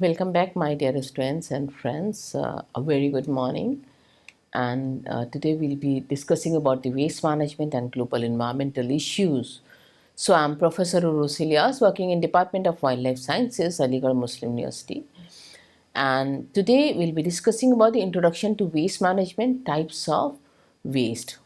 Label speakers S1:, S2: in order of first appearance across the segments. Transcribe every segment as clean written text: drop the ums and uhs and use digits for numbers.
S1: Welcome back, my dear students and friends. A very good morning. And today we'll be discussing about the waste management and global environmental issues. So I'm Professor Urusilias, working in Department of Wildlife Sciences, Aligarh Muslim University. And today we'll be discussing about the introduction to waste management, types of waste.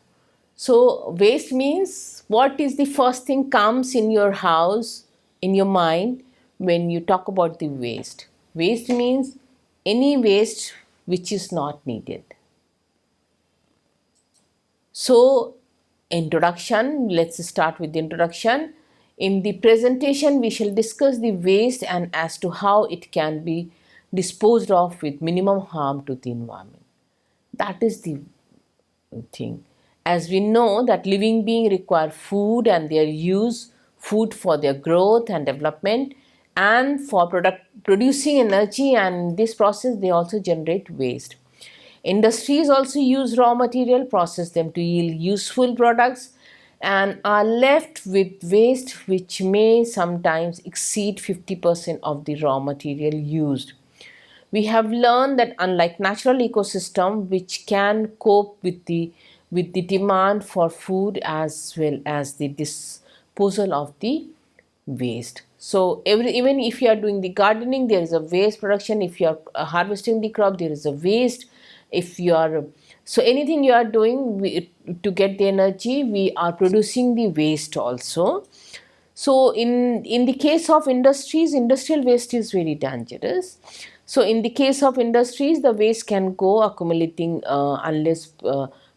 S1: So waste means what is the first thing comes in your house, in your mind when you talk about the waste. Waste means any waste which is not needed. So introduction, let's start with the introduction. In the presentation we shall discuss the waste and as to how it can be disposed of with minimum harm to the environment. That is the thing. As we know that living beings require food and their use, food for their growth and development and for producing energy, and in this process they also generate waste. Industries also use raw material, process them to yield useful products and are left with waste which may sometimes exceed 50% of the raw material used. We have learned that unlike natural ecosystem which can cope with the demand for food as well as the disposal of the waste. So even if you are doing the gardening, there is a waste production. If you are harvesting the crop, there is a waste. If you are so anything you are doing to get the energy, we are producing the waste also. So in the case of industries, industrial waste is very dangerous. So in the case of industries, the waste can go accumulating unless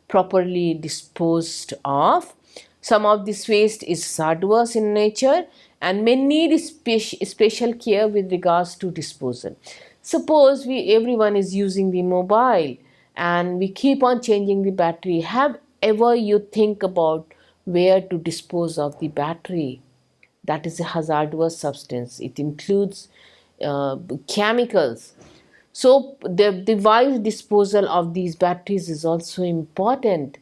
S1: properly disposed of. Some of this waste is hazardous in nature and may need special care with regards to disposal. Suppose everyone is using the mobile and we keep on changing the battery. Have ever you think about where to dispose of the battery? That is a hazardous substance. It includes chemicals. So the wise disposal of these batteries is also important.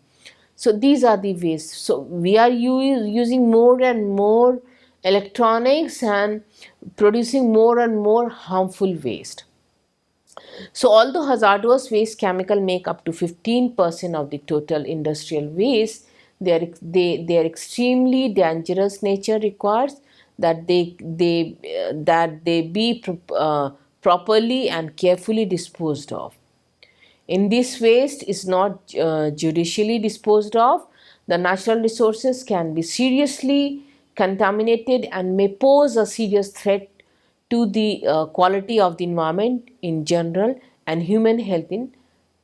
S1: So these are the waste. So we are using more and more electronics and producing more and more harmful waste. So although hazardous waste chemical make up to 15% of the total industrial waste, their extremely dangerous nature requires that they be properly and carefully disposed of. In this waste is not judicially disposed of, the natural resources can be seriously contaminated and may pose a serious threat to the quality of the environment in general and human health in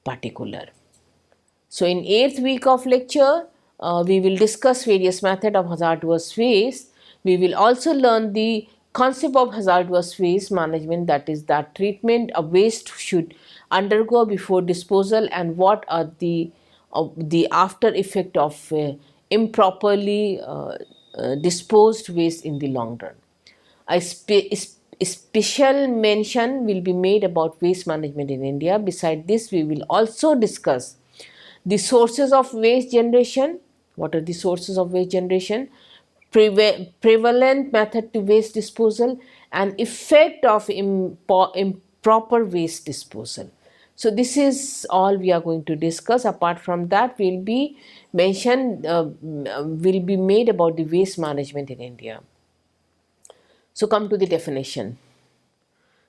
S1: particular. So in 8th week of lecture, we will discuss various methods of hazardous waste. We will also learn the concept of hazardous waste management, that is that treatment a waste should undergo before disposal and what are the after effect of improperly disposed waste in the long run. A special mention will be made about waste management in India. Beside this, we will also discuss the sources of waste generation. What are the sources of waste generation? Prevalent method to waste disposal and effect of improper waste disposal. So this is all we are going to discuss. Apart from that, will be made about the waste management in India. So come to the definition.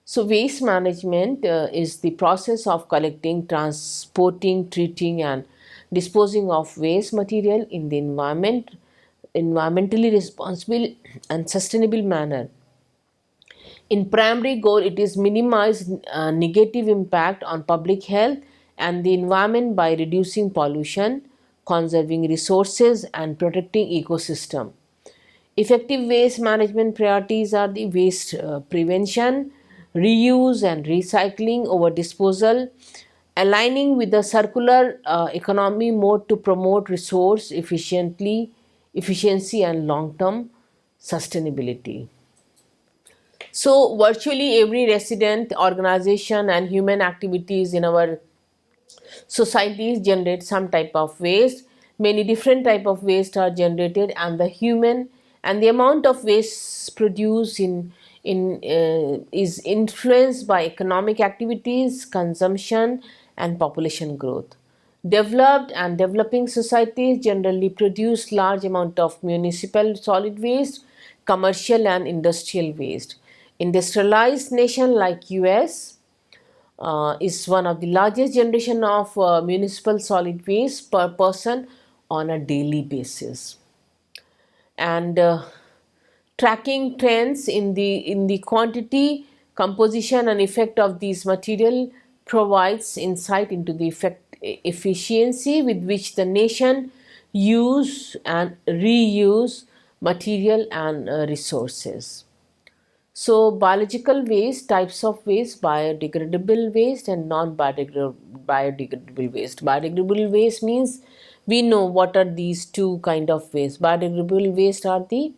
S1: So waste management is the process of collecting, transporting, treating and disposing of waste material in the environmentally responsible and sustainable manner. In primary goal, it is minimize negative impact on public health and the environment by reducing pollution, conserving resources and protecting ecosystem. Effective waste management priorities are the waste prevention, reuse and recycling over disposal, aligning with the circular economy mode to promote resource efficiency and long-term sustainability. So virtually every resident, organization and human activities in our societies generate some type of waste. Many different type of waste are generated and the amount of waste produced in is influenced by economic activities, consumption, and population growth. Developed and developing societies generally produce large amount of municipal solid waste, commercial and industrial waste. Industrialized nation like US is one of the largest generation of municipal solid waste per person on a daily basis. And tracking trends in the quantity, composition and effect of these material provides insight into the efficiency with which the nation use and reuse material and resources. So biological waste, types of waste: biodegradable waste and non-biodegradable waste. Biodegradable waste means we know what are these two kind of waste. Biodegradable waste are the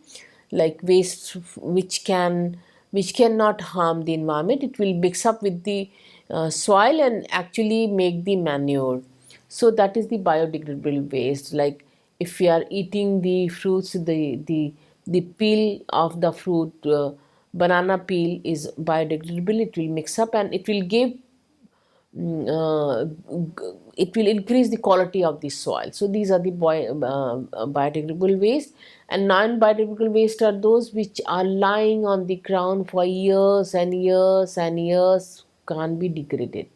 S1: like waste which cannot harm the environment. It will mix up with the soil and actually make the manure. So that is the biodegradable waste. Like if we are eating the fruits, the peel of the fruit, banana peel is biodegradable. It will mix up and it will give it will increase the quality of the soil. So these are the biodegradable waste. And non-biodegradable waste are those which are lying on the ground for years and years and years, can't be degraded,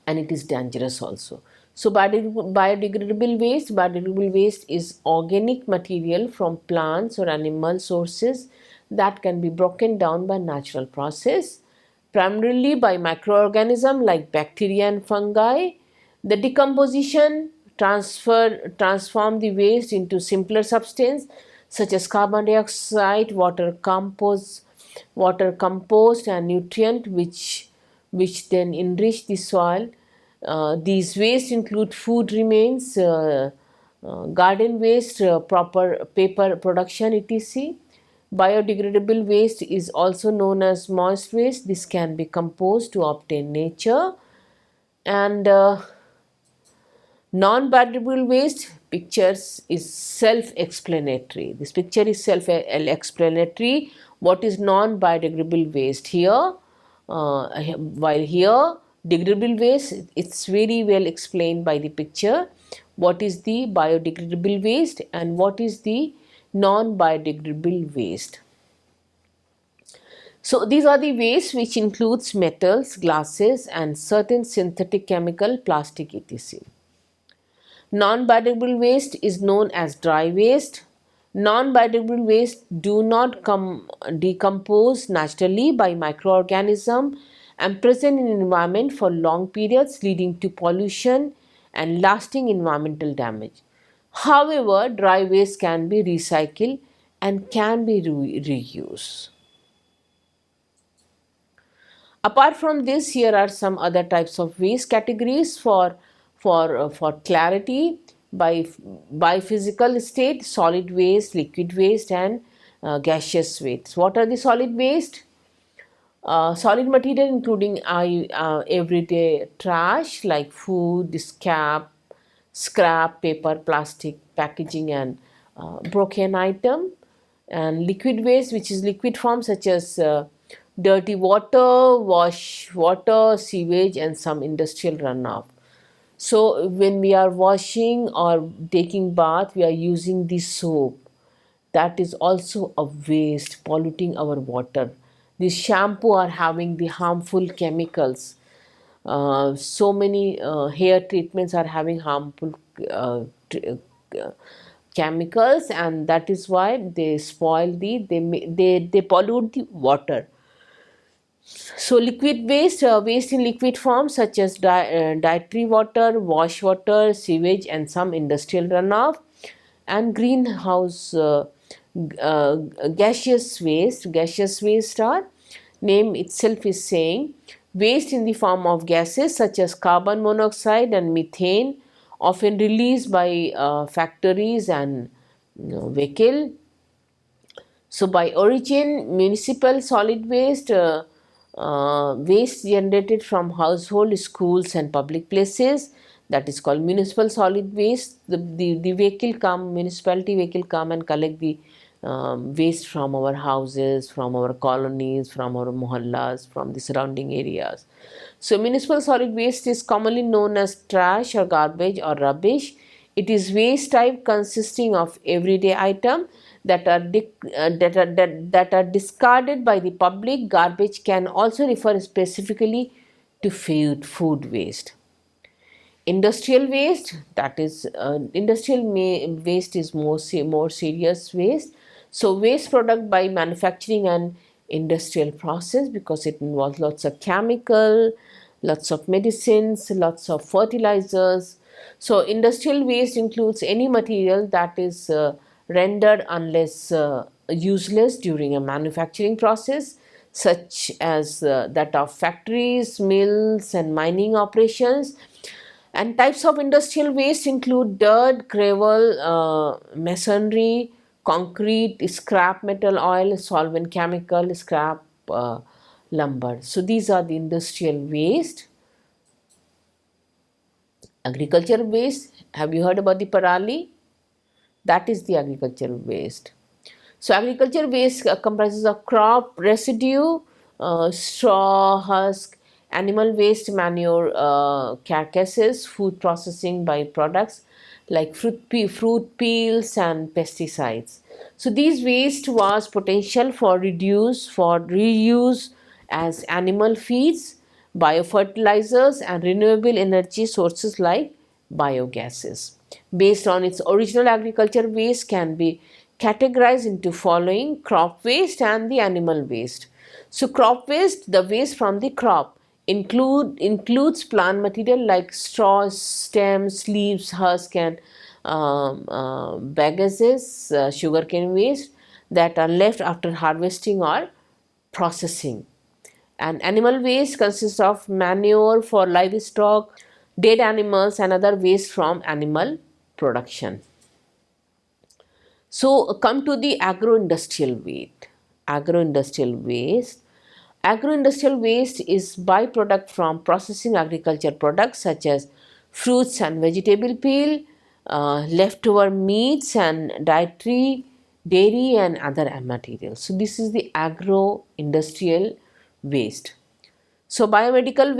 S1: and it is dangerous also. So biodegradable waste is organic material from plants or animal sources that can be broken down by natural process, primarily by microorganisms like bacteria and fungi. The decomposition transform the waste into simpler substance such as carbon dioxide, water compost and nutrient which then enrich the soil. These waste include food remains, garden waste, proper paper production, etc. Biodegradable waste is also known as moist waste. This can be composed to obtain nature. And non-biodegradable waste pictures is self-explanatory. This picture is self-explanatory. What is non-biodegradable waste here? While here degradable waste, it's very well explained by the picture. What is the biodegradable waste and what is the non-biodegradable waste? So these are the waste which includes metals, glasses and certain synthetic chemical, plastic, etc. Non-biodegradable waste is known as dry waste. Non-biodegradable waste do not decompose naturally by microorganisms and present in environment for long periods, leading to pollution and lasting environmental damage. However, dry waste can be recycled and can be reused. Apart from this, here are some other types of waste categories for clarity: by physical state, solid waste, liquid waste and gaseous waste. What are the solid waste? Solid material including everyday trash like food, scrap, paper, plastic, packaging and broken item. And liquid waste, which is liquid form such as dirty water, wash water, sewage and some industrial runoff. So when we are washing or taking bath, we are using the soap. That is also a waste, polluting our water. The shampoo are having the harmful chemicals. So many hair treatments are having harmful chemicals, and that is why they spoil they pollute the water. So liquid waste, waste in liquid form such as dietary water, wash water, sewage and some industrial runoff. And greenhouse gaseous waste are, name itself is saying, waste in the form of gases such as carbon monoxide and methane, often released by factories and vehicle. So by origin, municipal solid waste, waste generated from household, schools and public places. that is called municipal solid waste. The municipality vehicle come and collect the waste from our houses, from our colonies, from our mohallas, from the surrounding areas. So municipal solid waste is commonly known as trash or garbage or rubbish. It is waste type consisting of everyday item that are discarded by the public. Garbage can also refer specifically to food waste. Industrial waste, that is waste is more serious waste. So waste product by manufacturing and industrial process, because it involves lots of chemical, lots of medicines, lots of fertilizers. So industrial waste includes any material that is rendered unless useless during a manufacturing process, such as that of factories, mills and mining operations. And types of industrial waste include dirt, gravel, masonry, concrete, scrap metal, oil, solvent chemical, scrap, lumber. So these are the industrial waste. Agriculture waste, have you heard about the parali? That is the agricultural waste. So agriculture waste comprises of crop residue, straw, husk, animal waste, manure, carcasses, food processing byproducts like fruit peels and pesticides. So these waste was potential for reuse as animal feeds, biofertilizers and renewable energy sources like biogases. Based on its original agriculture waste can be categorized into following: crop waste and the animal waste. So crop waste, the waste from the crop, includes plant material like straw, stems, leaves, husk and bagages, sugarcane waste that are left after harvesting or processing. And animal waste consists of manure for livestock, dead animals and other waste from animal production. So come to the agro-industrial waste. Agro-industrial waste. Agro-industrial waste is byproduct from processing agriculture products such as fruits and vegetable peel, leftover meats and dairy and other materials. So this is the agro-industrial waste. So biomedical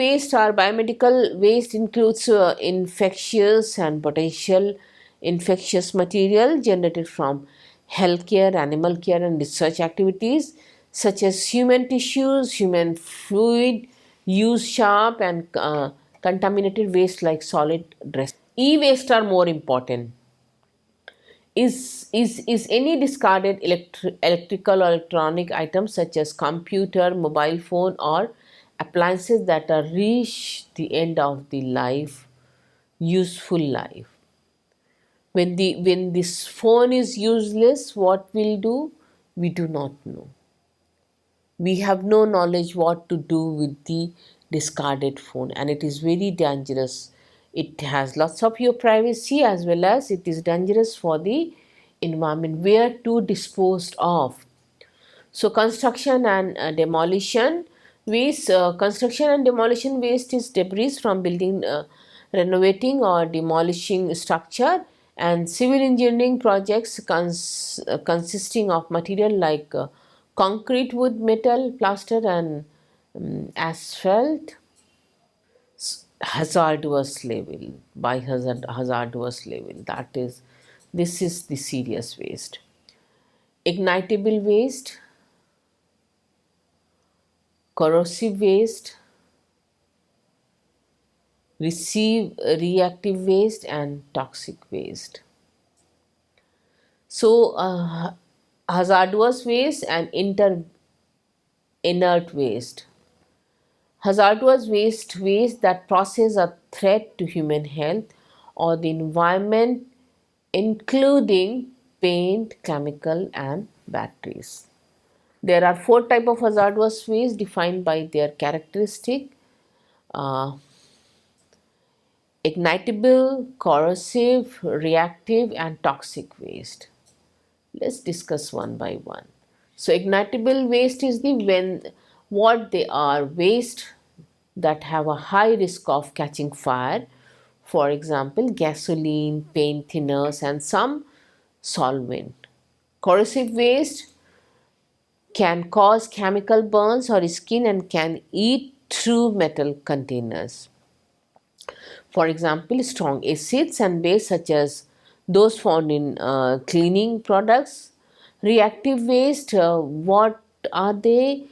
S1: waste includes infectious and potential infectious material generated from healthcare, animal care and research activities such as human tissues, human fluid, used sharp and contaminated waste like solid dress. E-waste are more important. Is any discarded electrical or electronic items such as computer, mobile phone or appliances that are reach the end of the useful life. When this phone is useless, what we'll do? We do not know. We have no knowledge what to do with the discarded phone, and it is very dangerous. It has lots of your privacy as well as it is dangerous for the environment. Where to dispose of? So construction and demolition waste. Construction and demolition waste is debris from building, renovating or demolishing structure, and civil engineering projects consisting of material like concrete, wood, metal, plaster and asphalt. Hazardous level, by hazardous level, that is, this is the serious waste. Ignitable waste, corrosive waste, reactive waste and toxic waste. So hazardous waste and inert waste. Hazardous waste that poses a threat to human health or the environment, including paint, chemical and batteries. There are 4 types of hazardous waste defined by their characteristic: ignitable, corrosive, reactive and toxic waste. Let's discuss one by one. So ignitable waste is what they are: waste that have a high risk of catching fire. For example, gasoline, paint thinners, and some solvent. Corrosive waste can cause chemical burns or skin and can eat through metal containers. For example, strong acids and bases such as those found in cleaning products. Reactive waste, what are they?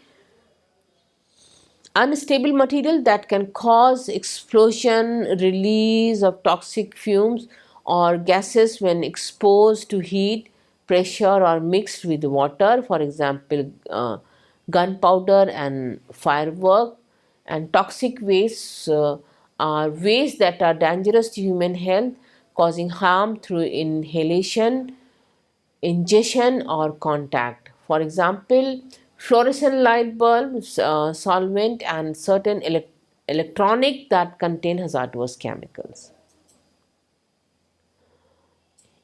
S1: Unstable material that can cause explosion, release of toxic fumes or gases when exposed to heat, pressure, or mixed with water. For example, gunpowder and firework. And toxic wastes are wastes that are dangerous to human health, causing harm through inhalation, ingestion, or contact. For example, fluorescent light bulbs, solvent, and certain electronic that contain hazardous chemicals.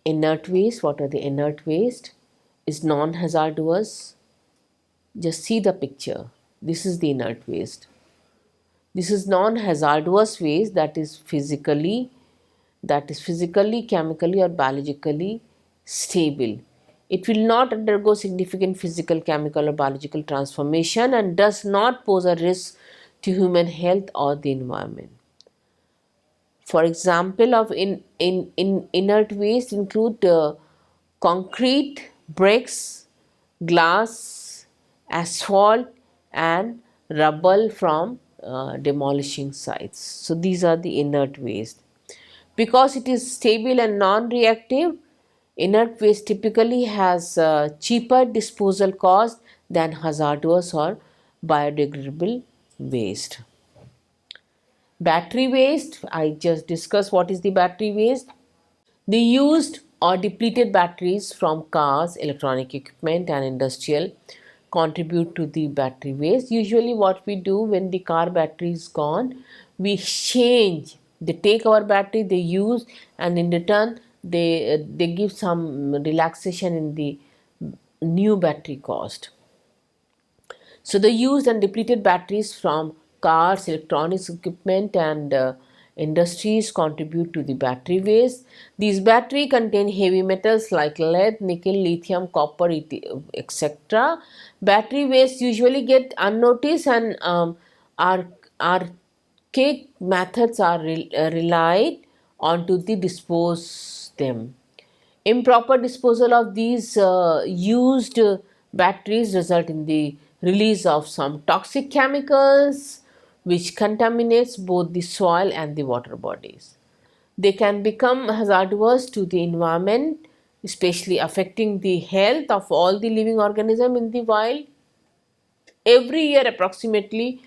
S1: Inert waste, what are the inert waste? Is non-hazardous. Just see the picture. This is the inert waste. This is non-hazardous waste that is physically, chemically, or biologically stable. It will not undergo significant physical, chemical, or biological transformation and does not pose a risk to human health or the environment. For example, of inert waste include concrete, bricks, glass, asphalt, and rubble from demolishing sites. So these are the inert waste. Because it is stable and non-reactive, inert waste typically has cheaper disposal cost than hazardous or biodegradable waste. Battery waste, I just discussed what is the battery waste. The used or depleted batteries from cars, electronic equipment, and industrial contribute to the battery waste. Usually, what we do when the car battery is gone, we change. They take our battery, they use, and in return, they give some relaxation in the new battery cost. So the used and depleted batteries from cars, electronics equipment, and industries contribute to the battery waste. These batteries contain heavy metals like lead, nickel, lithium, copper, etc. Battery waste usually get unnoticed, and archaic methods are relied on to dispose them. Improper disposal of these used batteries result in the release of some toxic chemicals which contaminates both the soil and the water bodies. They can become hazardous to the environment, especially affecting the health of all the living organisms in the wild. Every year, approximately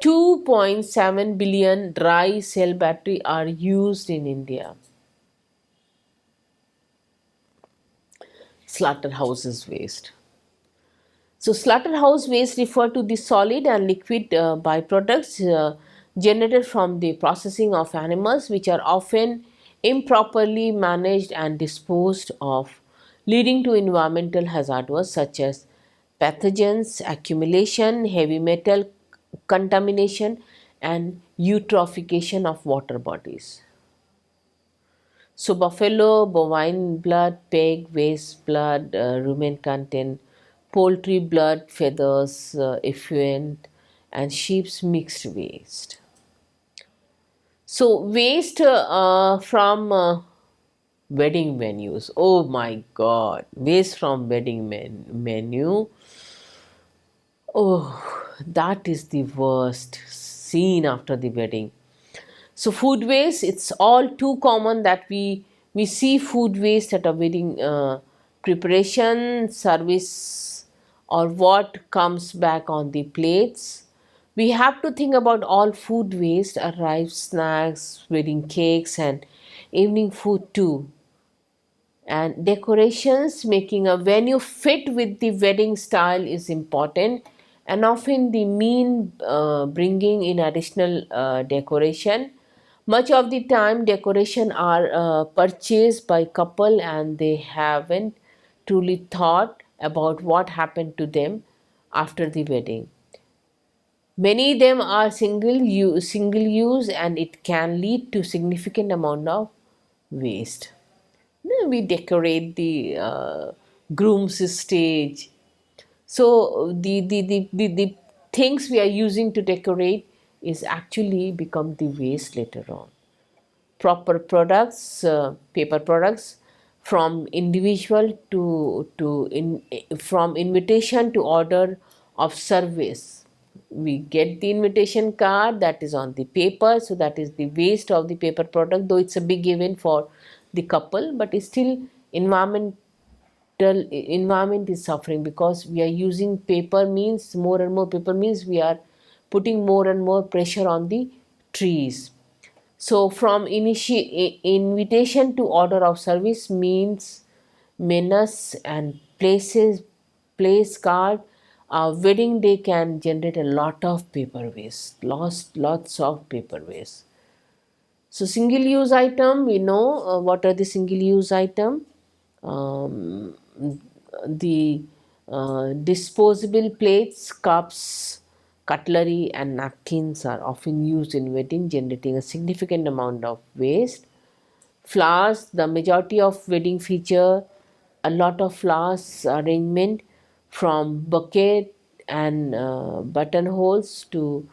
S1: 2.7 billion dry cell batteries are used in India. Slaughterhouses waste. So, slaughterhouse waste refer to the solid and liquid byproducts generated from the processing of animals, which are often improperly managed and disposed of, leading to environmental hazards such as pathogens, accumulation, heavy metal contamination, and eutrophication of water bodies. So, buffalo, bovine blood, pig waste blood, rumen content, poultry blood, feathers, effluent, and sheep's mixed waste. So, waste from wedding venues. Oh my God, waste from wedding menu. Oh, that is the worst scene after the wedding. So food waste, it's all too common that we see food waste at a wedding preparation, service, or what comes back on the plates. We have to think about all food waste, arrived snacks, wedding cakes, and evening food too. And decorations, making a venue fit with the wedding style is important, and often the mean bringing in additional decoration. Much of the time decoration are purchased by couple and they haven't truly thought about what happened to them after the wedding. Many of them are single use, and it can lead to significant amount of waste. We decorate the groom's stage. So the things we are using to decorate is actually become the waste later on. Proper products, paper products, from individual from invitation to order of service. We get the invitation card that is on the paper, so that is the waste of the paper product. Though it's a big event for the couple, but it's still environment is suffering, because we are using paper, means more and more paper means we are putting more and more pressure on the trees. So from invitation to order of service means menus and place card. Wedding day can generate a lot of paper waste, lots of paper waste. So single use item, we know what are the single use item. um, the disposable plates, cups, cutlery, and napkins are often used in wedding, generating a significant amount of waste. Flowers, the majority of wedding feature a lot of flowers arrangement, from bouquet and buttonholes to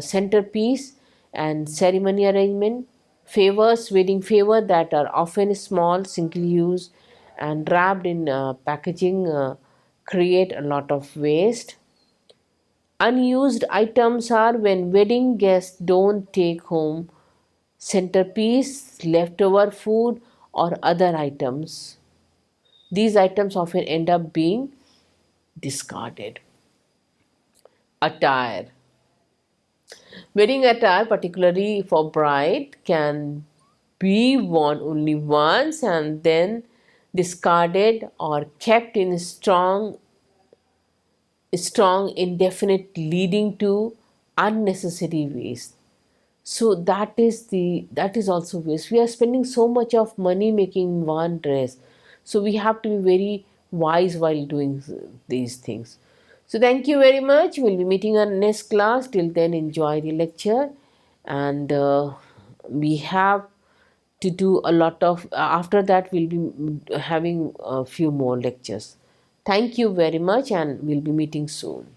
S1: centerpiece and ceremony arrangement. Favors, wedding favor that are often small, single use, and wrapped in packaging, create a lot of waste. Unused items are when wedding guests don't take home centerpiece, leftover food, or other items. These items often end up being discarded. Attire. Wedding attire, particularly for bride, can be worn only once and then discarded or kept in strong indefinite, leading to unnecessary waste. So that is also waste. We are spending so much of money making one dress, so we have to be very wise while doing these things. So thank you very much. We'll be meeting our next class. Till then, enjoy the lecture, and we have to do a lot of after that we'll be having a few more lectures. Thank you very much, and we'll be meeting soon.